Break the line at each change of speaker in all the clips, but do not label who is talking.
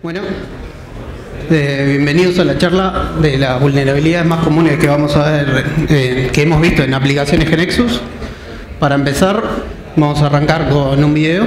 Bueno, bienvenidos a la charla de las vulnerabilidades más comunes que vamos a ver, que hemos visto en aplicaciones GeneXus. Para empezar, vamos a arrancar con un video.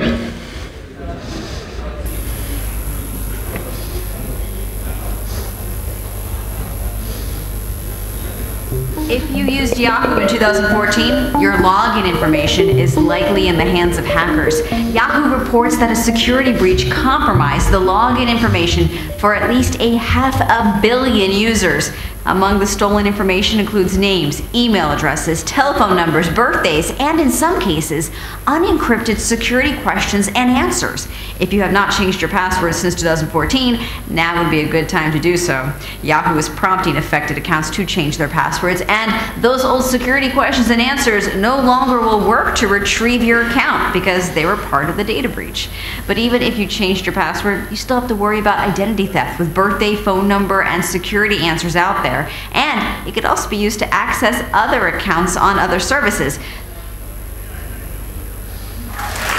If you used Yahoo in 2014, your login information is likely in the hands of hackers. Yahoo reports that a security breach compromised the login information for at least 500 million users. Among the stolen information includes names, email addresses, telephone numbers, birthdays, and in some cases, unencrypted security questions and answers. If you have not changed your password since 2014, now would be a good time to do so. Yahoo is prompting affected accounts to change their passwords, and those old security questions and answers no longer will work to retrieve your account because they were part of the data breach. But even if you changed your password, you still have to worry about identity theft with birthday, phone number, and security answers out there. And it could also be used to access other accounts on other services.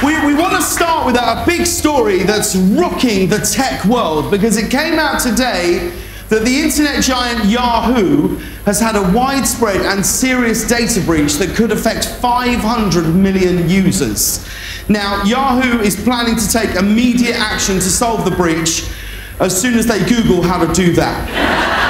We want to start with a big story that's rocking the tech world, because it came out today that the internet giant Yahoo has had a widespread and serious data breach that could affect 500 million users. Now, Yahoo is planning to take immediate action to solve the breach as soon as they Google how to do that.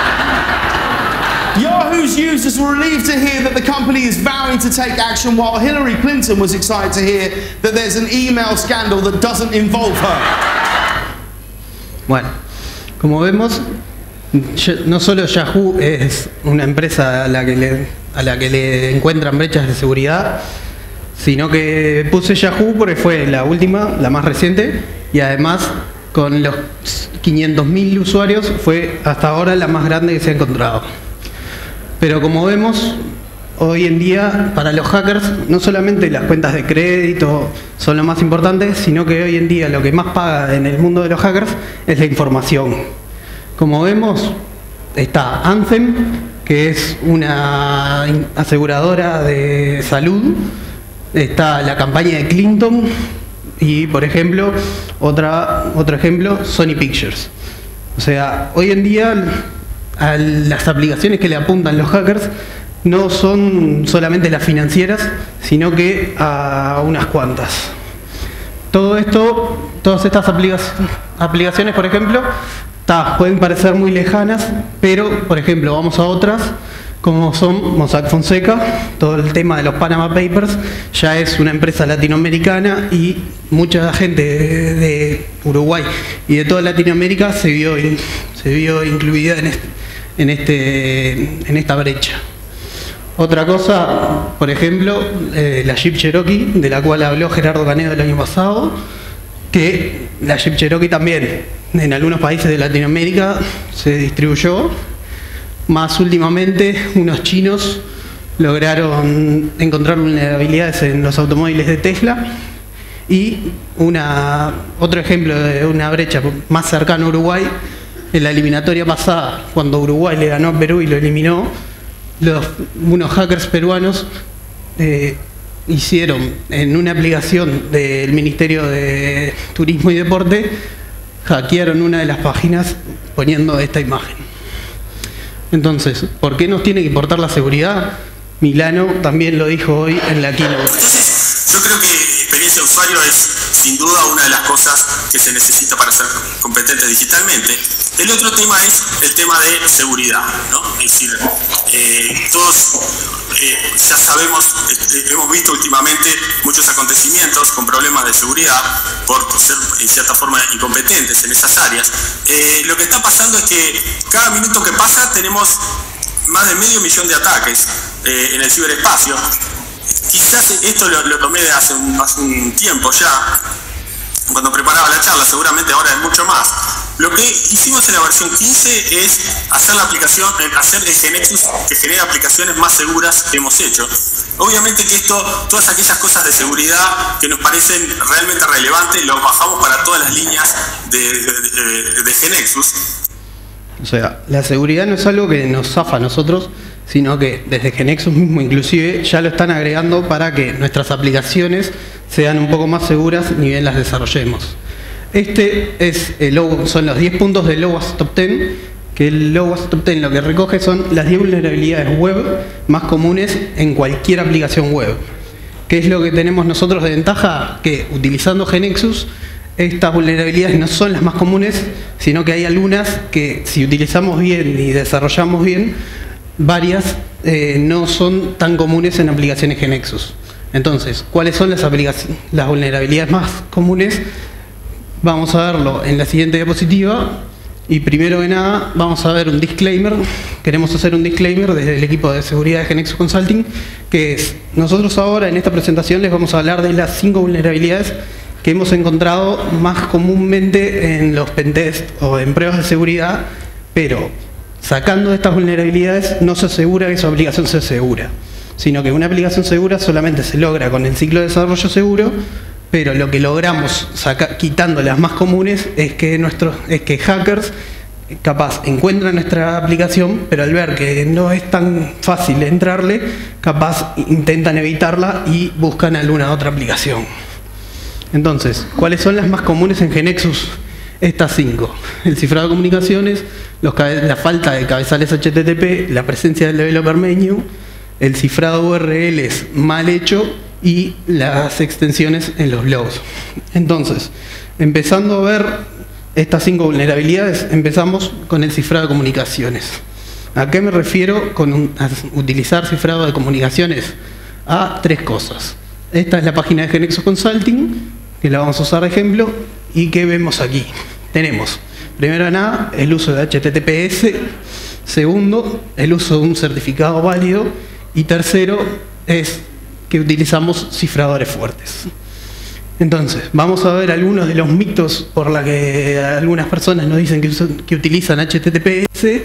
Yahoo's users were relieved to hear that the company is vowing to take action, while Hillary Clinton was excited to hear that there's an email scandal that doesn't involve her.
Bueno, como vemos, no solo Yahoo es una empresa a la que le encuentran brechas de seguridad, sino que puse Yahoo porque fue la última, la más reciente, y además con los 500.000 usuarios fue hasta ahora la más grande que se ha encontrado. Pero como vemos, hoy en día para los hackers no solamente las cuentas de crédito son lo más importante, sino que hoy en día lo que más paga en el mundo de los hackers es la información. Como vemos, está Anthem, que es una aseguradora de salud, está la campaña de Clinton y, por ejemplo, otro ejemplo, Sony Pictures. O sea, hoy en día a las aplicaciones que le apuntan los hackers no son solamente las financieras, sino que a unas cuantas. Todo esto, todas estas aplicaciones, por ejemplo, pueden parecer muy lejanas, pero, por ejemplo, vamos a otras, como son Mossack Fonseca. Todo el tema de los Panama Papers ya es una empresa latinoamericana y mucha gente de Uruguay y de toda Latinoamérica se vio incluida en esta brecha. Otra cosa, por ejemplo, la Jeep Cherokee, de la cual habló Gerardo Canedo el año pasado, que la Jeep Cherokee también en algunos países de Latinoamérica se distribuyó. Más últimamente, unos chinos lograron encontrar vulnerabilidades en los automóviles de Tesla. Y otro ejemplo de una brecha más cercana a Uruguay, en la eliminatoria pasada, cuando Uruguay le ganó a Perú y lo eliminó, unos hackers peruanos hicieron en una aplicación del Ministerio de Turismo y Deporte, hackearon una de las páginas poniendo esta imagen. Entonces, ¿por qué nos tiene que importar la seguridad? Milano también lo dijo hoy en la keynote.
Entonces, yo creo que experiencia de usuario es sin duda una de las cosas que se necesita para ser competente digitalmente. El otro tema es el tema de seguridad, ¿no? Es decir, todos ya sabemos, hemos visto últimamente muchos acontecimientos con problemas de seguridad por ser en cierta forma incompetentes en esas áreas. Lo que está pasando es que cada minuto que pasa tenemos más de 500.000 de ataques en el ciberespacio. Quizás esto lo tomé de hace un tiempo ya, cuando preparaba la charla, seguramente ahora es mucho más. Lo que hicimos en la versión 15 es hacer la aplicación, hacer el GeneXus que genera aplicaciones más seguras que hemos hecho. Obviamente que todas aquellas cosas de seguridad que nos parecen realmente relevantes, los bajamos para todas las líneas de GeneXus.
O sea, la seguridad no es algo que nos zafa a nosotros, sino que desde GeneXus mismo inclusive ya lo están agregando para que nuestras aplicaciones sean un poco más seguras ni bien las desarrollemos. Son los 10 puntos del Lowast Top 10, que el Lowast Top 10 lo que recoge son las 10 vulnerabilidades web más comunes en cualquier aplicación web. ¿Qué es lo que tenemos nosotros de ventaja? Que utilizando GNexus, estas vulnerabilidades no son las más comunes, sino que hay algunas que si utilizamos bien y desarrollamos bien, varias no son tan comunes en aplicaciones GNexus. Entonces, ¿cuáles son las vulnerabilidades más comunes? Vamos a verlo en la siguiente diapositiva. Y primero que nada, vamos a ver un disclaimer. Queremos hacer un disclaimer desde el equipo de seguridad de GNexus Consulting, que es, nosotros ahora en esta presentación les vamos a hablar de las 5 vulnerabilidades que hemos encontrado más comúnmente en los pentests o en pruebas de seguridad, pero sacando estas vulnerabilidades no se asegura que su aplicación sea segura, sino que una aplicación segura solamente se logra con el ciclo de desarrollo seguro, pero lo que logramos quitando las más comunes es que hackers capaz encuentran nuestra aplicación, pero al ver que no es tan fácil entrarle, capaz intentan evitarla y buscan alguna otra aplicación. Entonces, ¿cuáles son las más comunes en GNexus? Estas 5. El cifrado de comunicaciones, la falta de cabezales HTTP, la presencia del developer menu, el cifrado URLs mal hecho y las extensiones en los logs. Entonces, empezando a ver estas 5 vulnerabilidades, empezamos con el cifrado de comunicaciones. ¿A qué me refiero con utilizar cifrado de comunicaciones? A 3 cosas. Esta es la página de GNexus Consulting, que la vamos a usar de ejemplo, y ¿qué vemos aquí? Tenemos, primero que nada, el uso de HTTPS, segundo, el uso de un certificado válido, y tercero, es que utilizamos cifradores fuertes. Entonces, vamos a ver algunos de los mitos por los que algunas personas nos dicen que utilizan HTTPS,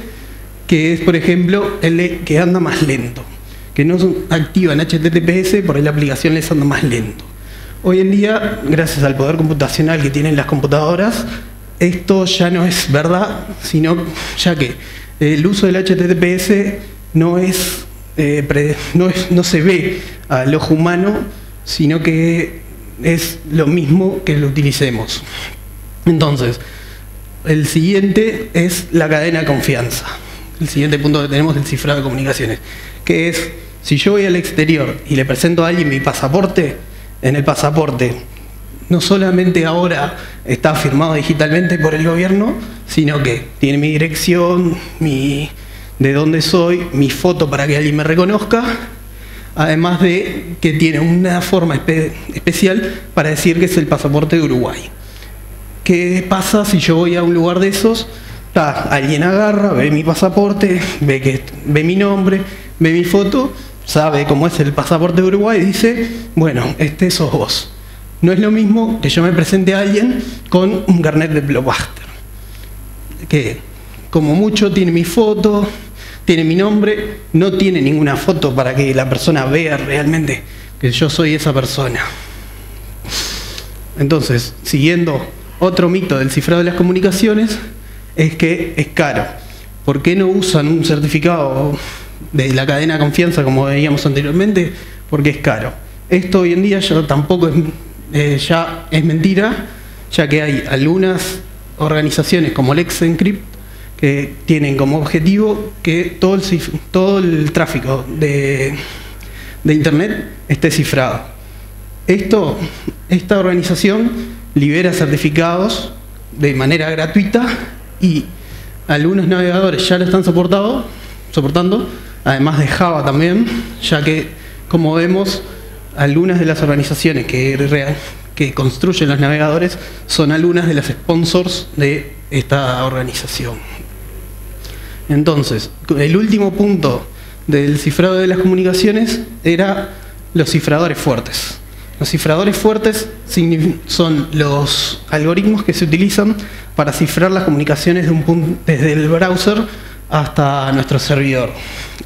que es, por ejemplo, el de que anda más lento, que no activan HTTPS porque la aplicación les anda más lento. Hoy en día, gracias al poder computacional que tienen las computadoras, esto ya no es verdad, sino ya que el uso del HTTPS no se ve al ojo humano, sino que es lo mismo que lo utilicemos. Entonces, el siguiente es la cadena de confianza. El siguiente punto que tenemos es el cifrado de comunicaciones, que es, si yo voy al exterior y le presento a alguien mi pasaporte, en el pasaporte no solamente ahora está firmado digitalmente por el gobierno, sino que tiene mi dirección, de dónde soy, mi foto para que alguien me reconozca, además de que tiene una forma especial para decir que es el pasaporte de Uruguay. ¿Qué pasa si yo voy a un lugar de esos? Alguien agarra, ve mi pasaporte, ve mi nombre, ve mi foto, sabe cómo es el pasaporte de Uruguay y dice, bueno, sos vos. No es lo mismo que yo me presente a alguien con un carnet de Blockbuster, que como mucho tiene mi foto, tiene mi nombre, no tiene ninguna foto para que la persona vea realmente que yo soy esa persona. Entonces, siguiendo otro mito del cifrado de las comunicaciones, es que es caro. ¿Por qué no usan un certificado de la cadena de confianza como veíamos anteriormente? Porque es caro. Esto hoy en día ya tampoco ya es mentira, ya que hay algunas organizaciones como Let's Encrypt que tienen como objetivo que todo el tráfico de Internet esté cifrado. Esta organización libera certificados de manera gratuita y algunos navegadores ya lo están soportando, además de Java también, ya que, como vemos, algunas de las organizaciones que construyen los navegadores son algunas de las sponsors de esta organización. Entonces, el último punto del cifrado de las comunicaciones era los cifradores fuertes. Los cifradores fuertes son los algoritmos que se utilizan para cifrar las comunicaciones desde el browser hasta nuestro servidor.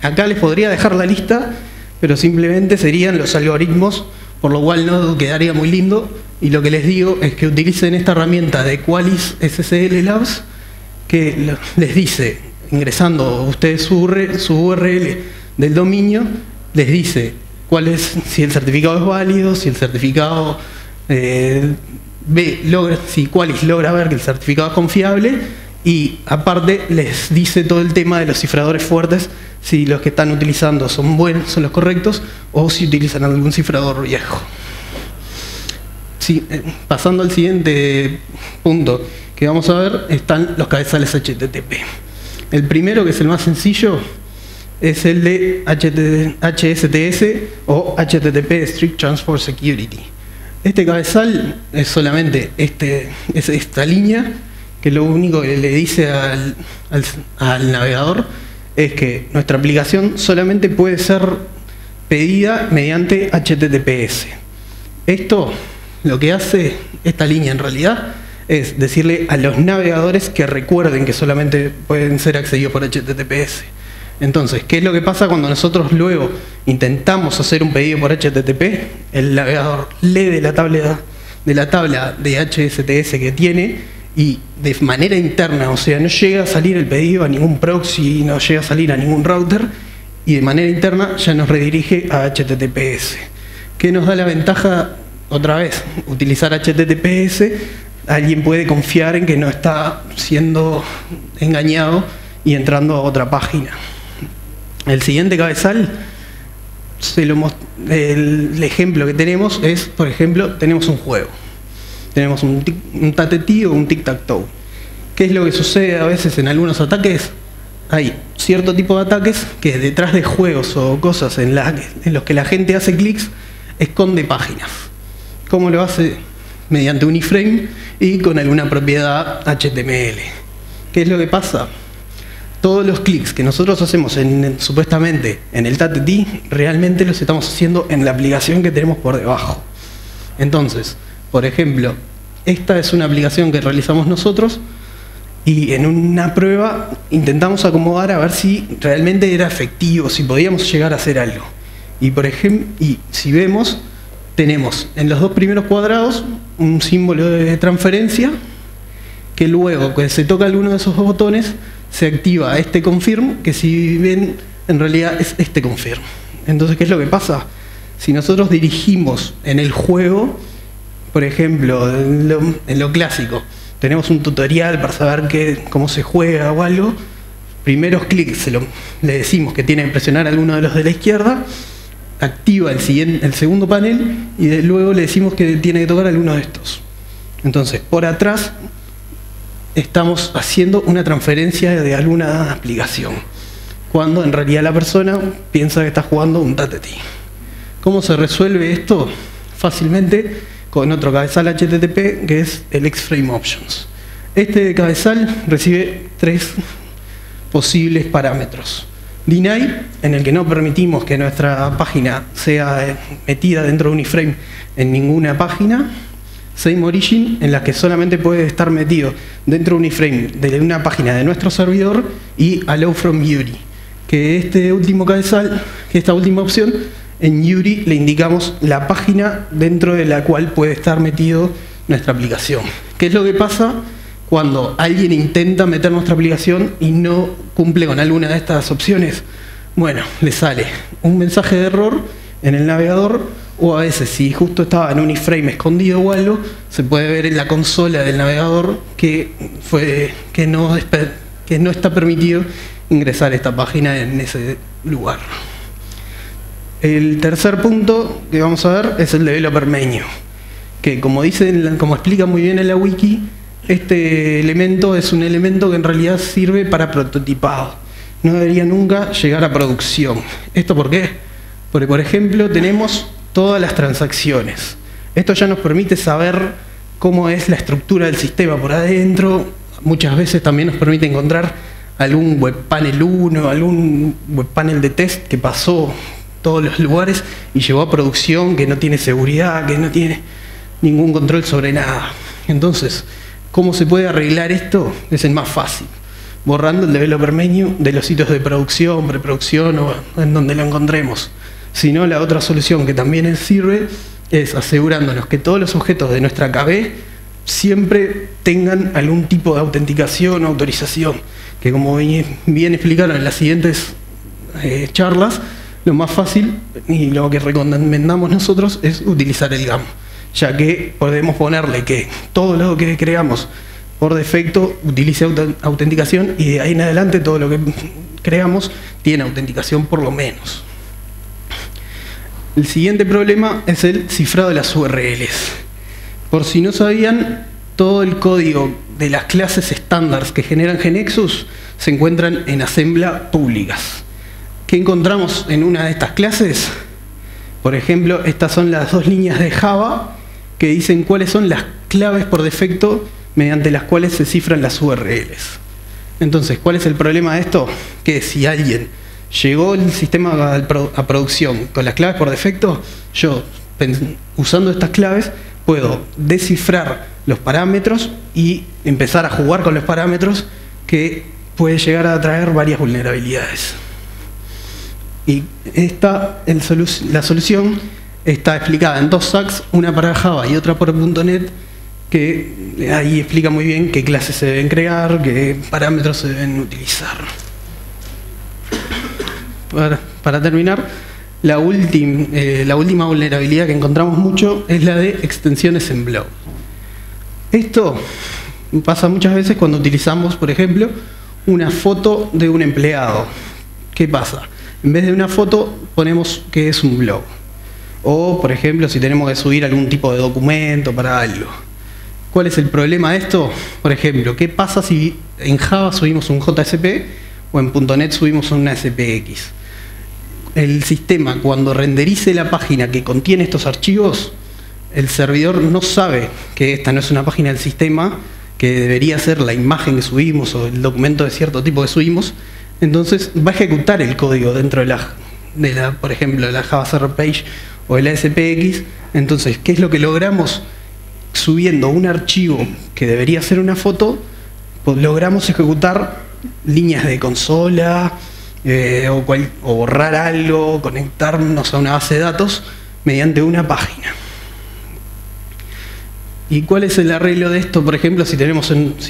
Acá les podría dejar la lista, pero simplemente serían los algoritmos, por lo cual no quedaría muy lindo, y lo que les digo es que utilicen esta herramienta de Qualys SSL Labs, que les dice, ingresando ustedes su URL del dominio, les dice si el certificado es válido, si el certificado si Qualys logra ver que el certificado es confiable, y aparte les dice todo el tema de los cifradores fuertes, si los que están utilizando son buenos, son los correctos, o si utilizan algún cifrador viejo. Sí, pasando al siguiente punto que vamos a ver, están los cabezales HTTP. El primero, que es el más sencillo, es el de HSTS o HTTP Strict Transport Security. Este cabezal es solamente es esta línea, que lo único que le dice al navegador es que nuestra aplicación solamente puede ser pedida mediante HTTPS. Esto, lo que hace esta línea en realidad, es decirle a los navegadores que recuerden que solamente pueden ser accedidos por HTTPS. Entonces, ¿qué es lo que pasa cuando nosotros luego intentamos hacer un pedido por HTTP? El navegador lee de la tabla de HSTS que tiene, y de manera interna, o sea, no llega a salir el pedido a ningún proxy, no llega a salir a ningún router, y de manera interna ya nos redirige a HTTPS. ¿Qué nos da la ventaja? Otra vez, utilizar HTTPS, alguien puede confiar en que no está siendo engañado y entrando a otra página. El siguiente cabezal, el ejemplo que tenemos es, por ejemplo, tenemos un juego. Tenemos un tatetí o un tic-tac-toe. ¿Qué es lo que sucede a veces en algunos ataques? Hay cierto tipo de ataques que detrás de juegos o cosas en los que la gente hace clics, esconde páginas. ¿Cómo lo hace? Mediante un iframe y con alguna propiedad HTML. ¿Qué es lo que pasa? Todos los clics que nosotros hacemos supuestamente en el tatetí, realmente los estamos haciendo en la aplicación que tenemos por debajo. Entonces, por ejemplo, esta es una aplicación que realizamos nosotros, y en una prueba intentamos acomodar a ver si realmente era efectivo, si podíamos llegar a hacer algo. Y por ejemplo, si vemos, tenemos en los dos primeros cuadrados un símbolo de transferencia, que luego que se toca alguno de esos dos botones se activa este confirm, que si ven en realidad es este confirm. Entonces, ¿qué es lo que pasa? Si nosotros dirigimos en el juego, por ejemplo, en lo clásico, tenemos un tutorial para saber cómo se juega o algo, primeros clics le decimos que tiene que presionar alguno de los de la izquierda, activa el segundo panel, y luego le decimos que tiene que tocar alguno de estos. Entonces, por atrás estamos haciendo una transferencia de alguna aplicación, cuando en realidad la persona piensa que está jugando un tatetí. ¿Cómo se resuelve esto? Fácilmente con otro cabezal HTTP, que es el Xframe Options. Este cabezal recibe 3 posibles parámetros. Deny, en el que no permitimos que nuestra página sea metida dentro de un iframe en ninguna página. Same Origin, en la que solamente puede estar metido dentro de un iframe de una página de nuestro servidor. Y Allow from URI, que este último cabezal, que esta última opción, en URI le indicamos la página dentro de la cual puede estar metido nuestra aplicación. ¿Qué es lo que pasa cuando alguien intenta meter nuestra aplicación y no cumple con alguna de estas opciones? Bueno, le sale un mensaje de error en el navegador, o a veces, si justo estaba en un iframe escondido o algo, se puede ver en la consola del navegador que no está permitido ingresar a esta página en ese lugar. El tercer punto que vamos a ver es el developer menu, que como explica muy bien en la wiki, este elemento es un elemento que en realidad sirve para prototipado. No debería nunca llegar a producción. ¿Esto por qué? Porque, por ejemplo, tenemos todas las transacciones. Esto ya nos permite saber cómo es la estructura del sistema por adentro. Muchas veces también nos permite encontrar algún webpanel 1, algún webpanel de test que pasó todos los lugares y llegó a producción, que no tiene seguridad, que no tiene ningún control sobre nada. Entonces, ¿cómo se puede arreglar esto? Es el más fácil, borrando el developer menu de los sitios de producción, preproducción o en donde lo encontremos. Si no, la otra solución que también sirve es asegurándonos que todos los objetos de nuestra KB siempre tengan algún tipo de autenticación o autorización, que como bien explicaron en las siguientes charlas, lo más fácil y lo que recomendamos nosotros es utilizar el GAM, ya que podemos ponerle que todo lo que creamos por defecto utilice autenticación y de ahí en adelante todo lo que creamos tiene autenticación por lo menos. El siguiente problema es el cifrado de las URLs. Por si no sabían, todo el código de las clases estándares que generan GNexus se encuentran en Assembler públicas. ¿Qué encontramos en una de estas clases? Por ejemplo, estas son las dos líneas de Java que dicen cuáles son las claves por defecto mediante las cuales se cifran las URLs. Entonces, ¿cuál es el problema de esto? Que si alguien llegó el sistema a producción con las claves por defecto, yo, usando estas claves, puedo descifrar los parámetros y empezar a jugar con los parámetros, que puede llegar a traer varias vulnerabilidades. Y la solución está explicada en dos stacks, una para Java y otra por .NET, que ahí explica muy bien qué clases se deben crear, qué parámetros se deben utilizar. Para terminar, la última vulnerabilidad que encontramos mucho es la de extensiones en blob. Esto pasa muchas veces cuando utilizamos, por ejemplo, una foto de un empleado. ¿Qué pasa? En vez de una foto ponemos que es un blog. O, por ejemplo, si tenemos que subir algún tipo de documento para algo. ¿Cuál es el problema de esto? Por ejemplo, ¿qué pasa si en Java subimos un JSP o en .NET subimos una SPX? El sistema, cuando renderice la página que contiene estos archivos, el servidor no sabe que esta no es una página del sistema, que debería ser la imagen que subimos o el documento de cierto tipo que subimos. Entonces va a ejecutar el código dentro de la por ejemplo, de la Java Server Page o de la SPX. Entonces, ¿qué es lo que logramos? Subiendo un archivo que debería ser una foto, pues logramos ejecutar líneas de consola, o borrar algo, conectarnos a una base de datos mediante una página. ¿Y cuál es el arreglo de esto? Por ejemplo, si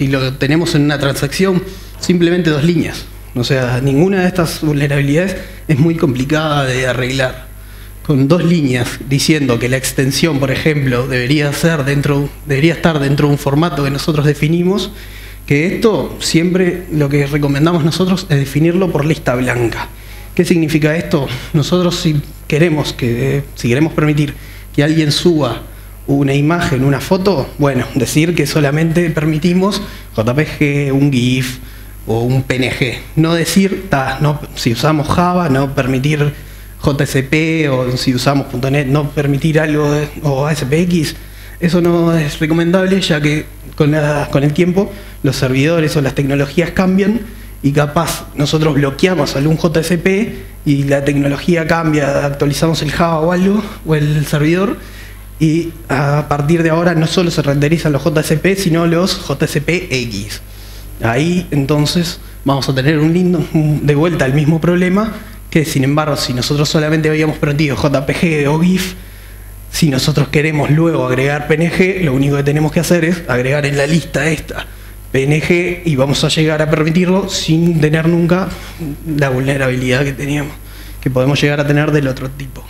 lo tenemos en una transacción, simplemente dos líneas. O sea, ninguna de estas vulnerabilidades es muy complicada de arreglar. Con dos líneas diciendo que la extensión, por ejemplo, debería estar dentro de un formato que nosotros definimos, que esto siempre lo que recomendamos nosotros es definirlo por lista blanca. ¿Qué significa esto? Nosotros si queremos permitir que alguien suba una imagen, una foto, bueno, decir que solamente permitimos JPG, un GIF o un PNG. No decir, si usamos Java, no permitir JSP, o si usamos .NET, no permitir algo o SPX. Eso no es recomendable, ya que con el tiempo los servidores o las tecnologías cambian y capaz nosotros bloqueamos algún JSP y la tecnología cambia, actualizamos el Java o algo, o el servidor, y a partir de ahora no solo se renderizan los JSP, sino los JSPX. Ahí entonces vamos a tener de vuelta el mismo problema, que sin embargo si nosotros solamente habíamos permitido JPG o GIF, si nosotros queremos luego agregar PNG, lo único que tenemos que hacer es agregar en la lista esta PNG y vamos a llegar a permitirlo sin tener nunca la vulnerabilidad que podemos llegar a tener del otro tipo.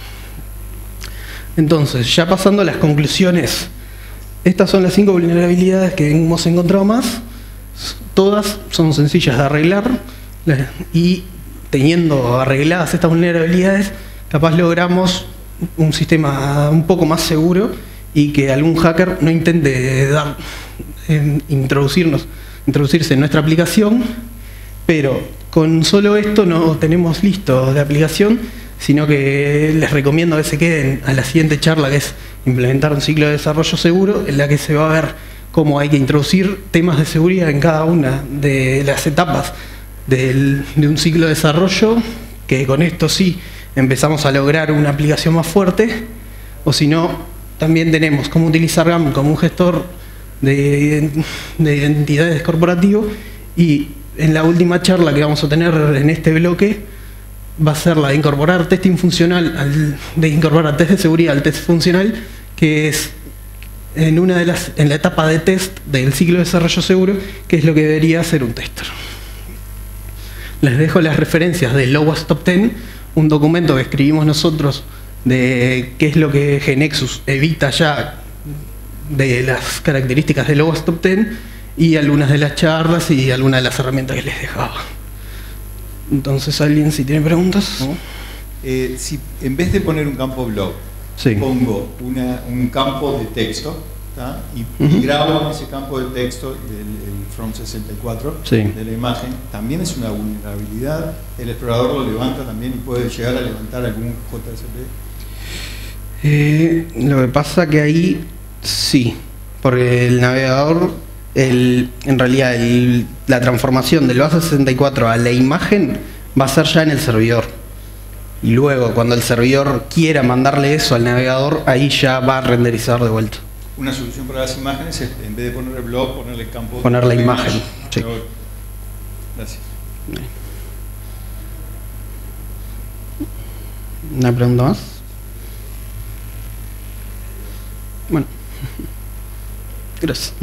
Entonces, ya pasando a las conclusiones, estas son las 5 vulnerabilidades que hemos encontrado más. Todas son sencillas de arreglar y teniendo arregladas estas vulnerabilidades, capaz logramos un sistema un poco más seguro y que algún hacker no intente introducirse en nuestra aplicación, pero con solo esto no tenemos listo de aplicación, sino que les recomiendo que se queden a la siguiente charla, que es implementar un ciclo de desarrollo seguro, en la que se va a ver cómo hay que introducir temas de seguridad en cada una de las etapas de un ciclo de desarrollo, que con esto sí empezamos a lograr una aplicación más fuerte, o si no, también tenemos cómo utilizar GAM como un gestor de identidades corporativo, y en la última charla que vamos a tener en este bloque va a ser la de incorporar testing funcional, de incorporar test de seguridad al test funcional, que es en la etapa de test del ciclo de desarrollo seguro, que es lo que debería hacer un tester. Les dejo las referencias de Lowest Top 10, un documento que escribimos nosotros de qué es lo que GNexus evita ya de las características de Logos Top 10 y algunas de las charlas y algunas de las herramientas que les dejaba. Entonces, ¿alguien si tiene preguntas? ¿No?
Si en vez de poner un campo blog,
Sí.
pongo un campo de texto, ¿tá? Y grabo en ese campo de texto el From 64
Sí.
de la imagen, también es una vulnerabilidad. El explorador lo levanta también y puede llegar a levantar algún JSP.
Lo que pasa que ahí sí, porque el navegador, en realidad la transformación del base 64 a la imagen va a ser ya en el servidor. Y luego, cuando el servidor quiera mandarle eso al navegador, ahí ya va a renderizar de vuelta.
Una solución para las imágenes es, en vez de poner el blog, ponerle el campo.
Poner la imagen. Sí.
Gracias.
¿Una pregunta más? Bueno. Gracias.